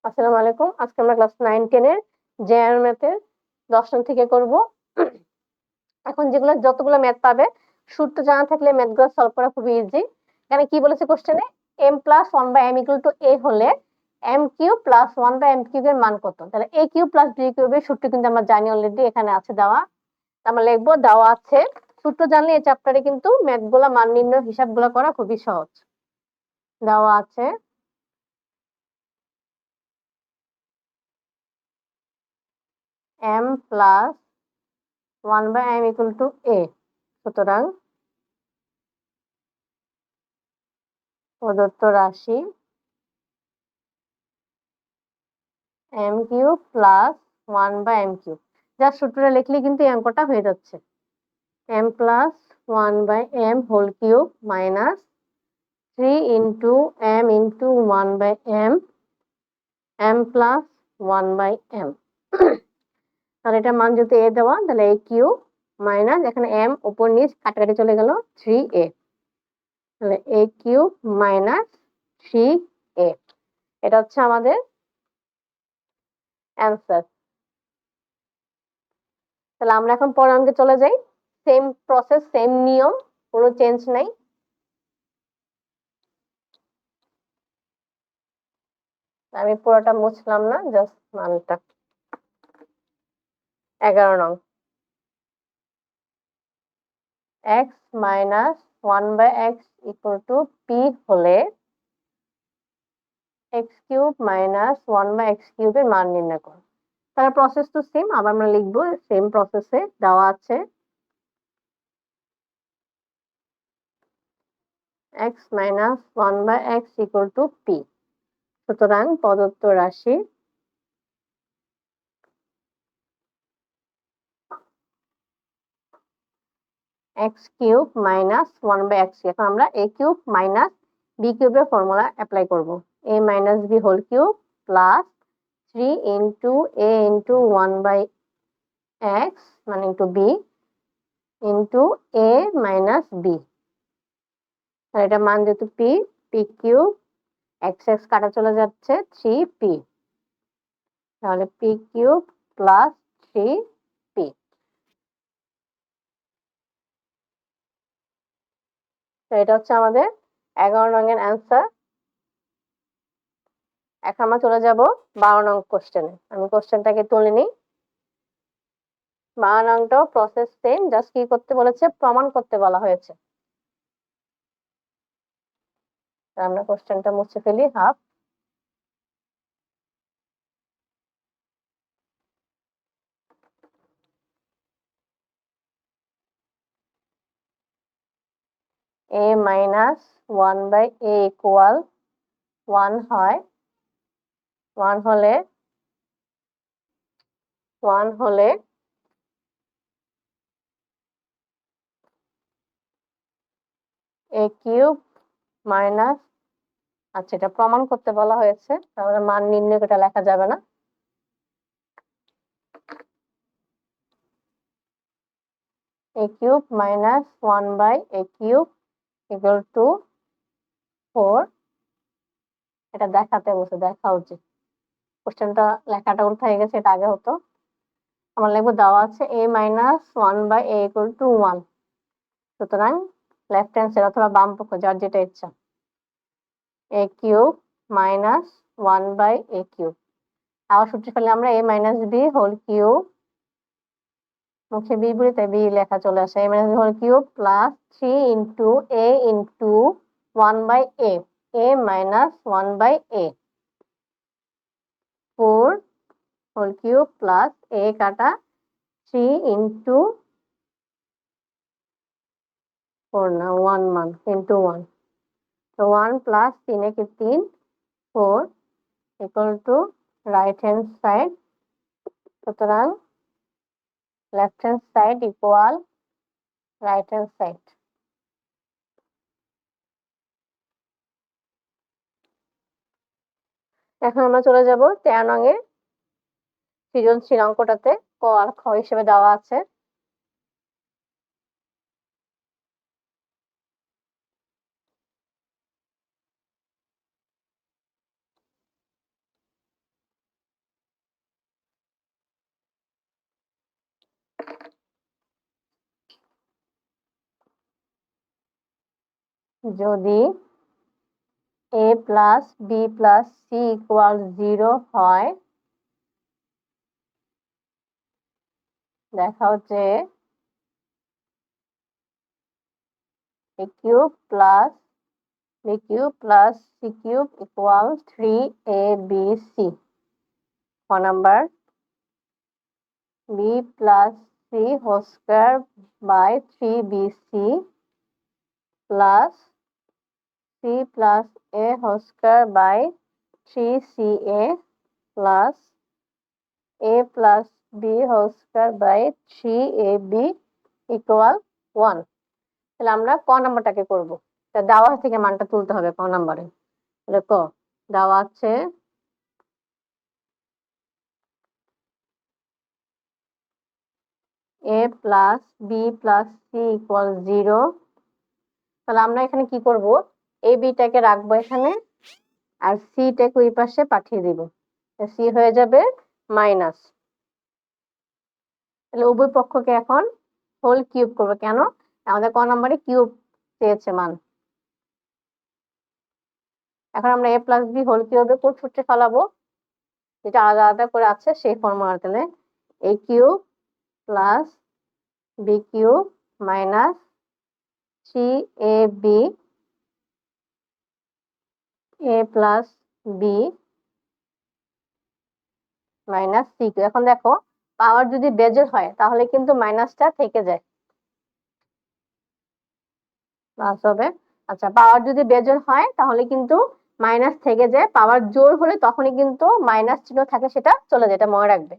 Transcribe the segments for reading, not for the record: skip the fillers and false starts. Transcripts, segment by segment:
আসসালামু আলাইকুম। আজকে আমরা ক্লাস 9-10 এর জেনারেল ম্যাথের দর্শন থেকে করব। এখন যতগুলো ম্যাথ পাবে, সূত্র জানা থাকলে ম্যাথগুলো সলভ করা খুবই ইজি। এখানে কি বলেছে কোশ্চেনে, m + 1/m = a হলে m³ + 1/m³ এর মান কত? তাহলে a³ + b³ এর সূত্র কিন্তু আমরা জানি অলরেডি, এখানে আছে দেওয়া। আমরা লিখবো দেওয়া আছে। সূত্র জানলে এই চ্যাপ্টারে কিন্তু ম্যাথগুলো মান নির্ণয় হিসাবগুলো করা খুবই সহজ। দেওয়া আছে m + 1/m = a। সুতরাং প্রদত্ত রাশি m³ + 1/m³, যার সূত্রটা লিখলে কিন্তু এই অঙ্কটা হয়ে যাচ্ছে। m + 1/m whole cube minus 3 m × 1/m m + 1/m। তাহলে এটা মান যদি a দেওয়া, তাহলে a³ মাইনাস এখানে m উপর নিচ কাটাকাটি চলে গেল 3a, তাহলে a³ মাইনাস 3a। এটা হচ্ছে আমাদের অ্যান্সার। তাহলে আমরা এখন পরের অঙ্কে চলে যাই। সেম প্রসেস, সেম নিয়ম, কোনো চেঞ্জ নাই। আমি পুরোটা মুছলাম না, জাস্ট মানটা। 11 নং, x - 1/x = p হলে x³ - 1/x³ এর মান নির্ণয় করো। তার প্রসেস তো সেম, আবার আমরা লিখবো সেম প্রসেসে। দেওয়া আছে x - 1/x = p। সুতরাং প্রদত্ত রাশি x³ - 1/x, এখন আমরা a³ - b³ এর ফর্মুলা অ্যাপ্লাই করব। a - b whole cube plus 3 × a × 1/x মানে b ইন্টু a - b। এটা মান যেহেতু p³ x কাটা চলে যাচ্ছে 3p, তাহলে p³ + 3p। তো এটা হচ্ছে আমাদের 11 নং এর অ্যান্সার। এখন আমরা চলে যাব 12 নং কোশ্চেনে। আমি কোশ্চেনটাকে তুলে নিই। 12 নংটাও প্রসেস সেম, জাস্ট কি করতে বলেছে, প্রমাণ করতে বলা হয়েছে। আমরা কোশ্চেনটা মুছে ফেলি হাফ। a - 1/a = 1 হয়। 1 হলে a³ মাইনাস, আচ্ছা এটা প্রমাণ করতে বলা হয়েছে, তাহলে মান নির্ণয় এটা লেখা যাবে না। a³ - 1/a³ = 4। এটা দেখাতে বসে, দেখা উচিত। কোশ্চেনটা লেখাটা উল্টায় গেছে, এটা আগে হতো। আমার লিখবো দেওয়া আছে a - 1/a = 1। সুতরাং লেফট হ্যান্ড সাইড অথবা বাম পক্ষ, যার যেটা ইচ্ছা, a³ - 1/a³। আবার সূত্র ফেলে আমরা a - b হোল কিউব, মুখে b বলি তাই b লেখা চলে আসে, a - b whole cube plus 3 × a × 1/a, a - 1/a, 4 whole cube plus a কাটা 3 × 4 না 1 মান ইন্টু 1, তো 1 প্লাস 3 একে 3, 4 = রাইট হ্যান্ড সাইড। সুতরাং left hand side equal right hand side. এখন আমরা চলে যাব 13 নং এ। সৃজনশীল অঙ্কটাতে ক আর খ হিসেবে দেওয়া আছে। যদি a plus b plus c equal 0 হয়, দেখা হচ্ছে a cube plus b cube plus c cube equal 3abc। ক number, b plus c whole square by 3bc plus c plus a whole square by 3ca plus a plus b whole square by 3ab equal 1। তাহলে আমরা ক নাম্বারটাকে করব। দেওয়া থেকে মানটা তুলতে হবে ক নাম্বারে। তাহলে ক দেওয়া আছে a plus b plus c equal 0। তাহলে আমরা এখানে কি করব, a b টাকে রাখবো এখানে আর c টাকে ওই পাশে পাঠিয়ে দিব। c হয়ে যাবে মাইনাস। তাহলে উভয় পক্ষকে এখন হোল কিউব করব। কেন? আমাদের ক নম্বরে কিউব চেয়েছে মান। এখন আমরা a প্লাস b হোল কিউবে কোন সূত্রে ফেলাবো, যেটা আলাদা আলাদা করে আছে সেই ফর্মুলা। তাহলে a cube plus b cube minus 3ab a plus b minus c cube. এখন দেখো পাওয়ার যদি বেজোড় হয় তাহলে কিন্তু মাইনাসটা থেকে যায়, প্লাস হবে। আচ্ছা, পাওয়ার যদি বেজোড় হয় তাহলে কিন্তু মাইনাস থেকে যায়, পাওয়ার জোড় হলে তখনই কিন্তু মাইনাস চিহ্ন থাকে, সেটা চলে যায়, এটা মনে রাখবে।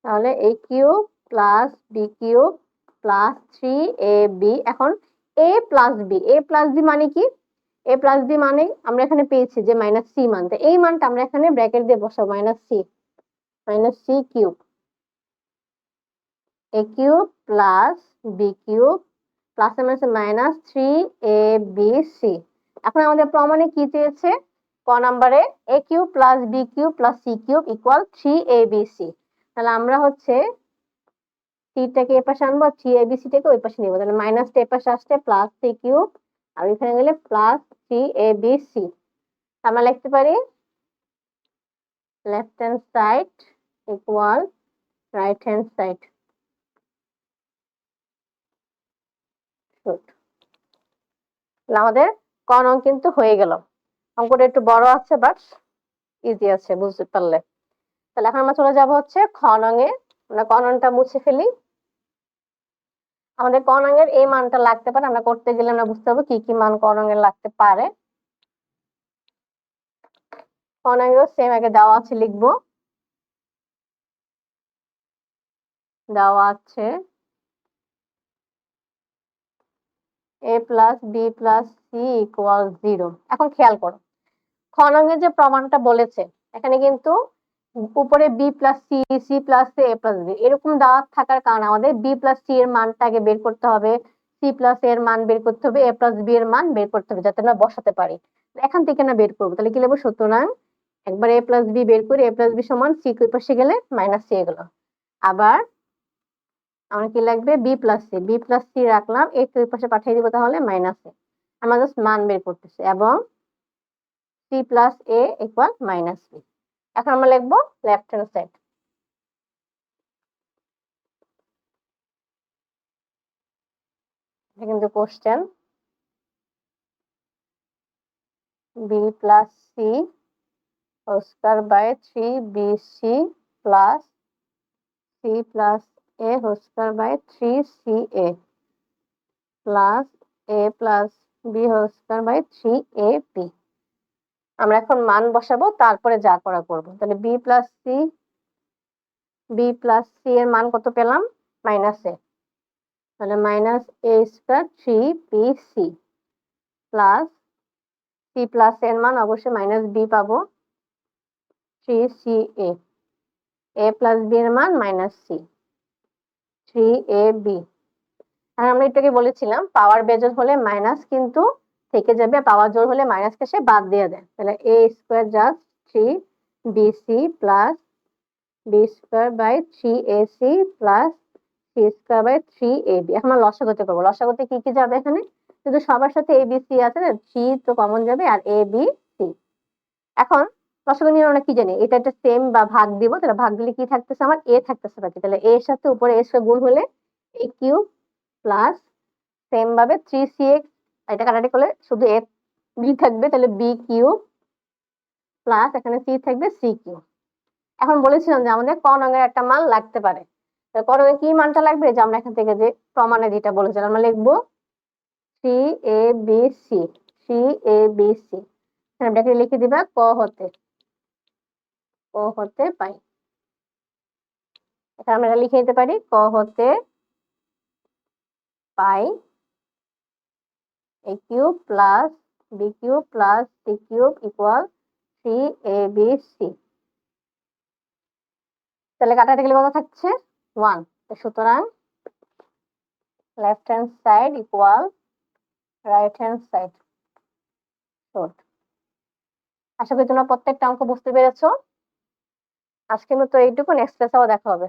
তাহলে a cube plus b cube plus 3ab। এখন a প্লাস b মানে কি? a প্লাস b মানে আমরা এখানে পেয়েছি যে মাইনাস c মান, তো এই মানটা আমরা এখানে ব্র্যাকেট দিয়ে বসাবো, minus c cube. a cube plus b cube plus minus 3abc। এখন আমাদের প্রমাণে কি চেয়েছে? ক নম্বরে a cube plus b cube plus c cube equal 3abc। তাহলে আমরা হচ্ছে c টাকে এ পাশে আনবো, 3abc টাকে ওই পাশে নিব। তাহলে মাইনাসটা এ পাশে আসছে প্লাস c কিউব আর এখানে গেলে প্লাস 3abc। আমরা লিখতে পারি left hand side equal right hand side. আমাদের ক নং কিন্তু হয়ে গেল। অঙ্কটা একটু বড় আছে বাট ইজি আছে বুঝতে পারলে। তাহলে এখন আমরা চলে যাব হচ্ছে খ নং এ। আমরা ক নংটা মুছে ফেলি। আমাদের ক নং এর এই মানটা লাগতে পারে, আমরা করতে গেলে আমরা বুঝতে পারবো কি কি মান ক নং এর লাগতে পারে। ক নং এর সেম আগে দেওয়া আছে, লিখবো। দেওয়া আছে a plus b plus c equal 0। এখন খেয়াল করো খ নং এর যে প্রমাণটা বলেছে এখানে কিন্তু উপরে b plus c, c plus a plus b এরকম দেওয়া থাকার কারণে আমাদের b প্লাস c এর মানটা আগে বের করতে হবে, c প্লাস এর মান বের করতে হবে, a প্লাস b এর মান বের করতে হবে, যাতে আমরা বসাতে পারি। এখান থেকে না বের করবো, তাহলে কি লিখবো? সুতরাং একবার a প্লাস b বের করি, a প্লাস b সমান c এর পাশে গেলে মাইনাস c গেল। আবার আমরা কি লাগবে? b প্লাস c রাখলাম, a এর পাশে পাঠিয়ে দিব, তাহলে মাইনাস a। আমরা জাস্ট মান বের করতেছি এবং c plus a equal minus b। এখন আমরা লিখবো লেফট হ্যান্ড সাইড। এটা কিন্তু question. b plus c whole square by 3bc plus c plus a whole square by 3ca plus a plus b whole square by 3ab। আমরা এখন মান বসাবো, তারপরে যা করা করবো। তাহলে b প্লাস c এর মান কত পেলাম? Minus a। তাহলে minus a square 3bc plus c plus এর মান অবশ্যই মাইনাস b পাবো 3ca, a প্লাস b এর মান মাইনাস c 3ab। আর আমরা এটাকে বলেছিলাম পাওয়ার বেজোড় হলে মাইনাস কিন্তু থেকে যাবে, পাওয়ার জোড় হলে মাইনাসকে সে বাদ দিয়ে দেয়। তাহলে a square just 3bc plus b square by 3ac plus c square by 3ab। এখন আমরা লসাগুতে করবো। লসাগুতে কি কি যাবে? এখানে কিন্তু সবার সাথে এ বি সি আছে না, সি তো কমন যাবে আর এ বি সি। এখন লসাগু নিয়ে আমরা কি জানি, এটা একটা সেম বা ভাগ দিব, তাহলে ভাগ দিলে কি থাকতেছে আমার এ থাকতেছে বাকি, তাহলে এর সাথে উপরে এর সাথে গুণ হলে এ কিউব প্লাস সেম ভাবে 3cx, এটা কাটাকাটি করলে শুধু এ বি থাকবে, তাহলে বি কিউব প্লাস এখানে সি থাকবে সি কিউব। এখন বলেছিলাম যে আমাদের ক নঙের একটা মান লাগতে পারে, ক নঙের কি মানটা লাগবে, যে আমরা এখান থেকে যে প্রমাণে যেটা বলেছিলাম আমরা লিখবো C A B C, C A B C, ব্র্যাকেটে লিখে দিবা ক হতে পাই। এখানে আমরা লিখে নিতে পারি ক হতে পাই a cube plus b cube plus c cube equal C A B C. তাহলে কাটাকাটি গেলে কত থাকছে 1, সুতরাং left hand side equal right hand side. আশা করি তোমরা প্রত্যেকটা অঙ্ক বুঝতে পেরেছো। আজকের মতো এইটুকু, নেক্সট ক্লাসে আবার দেখা হবে।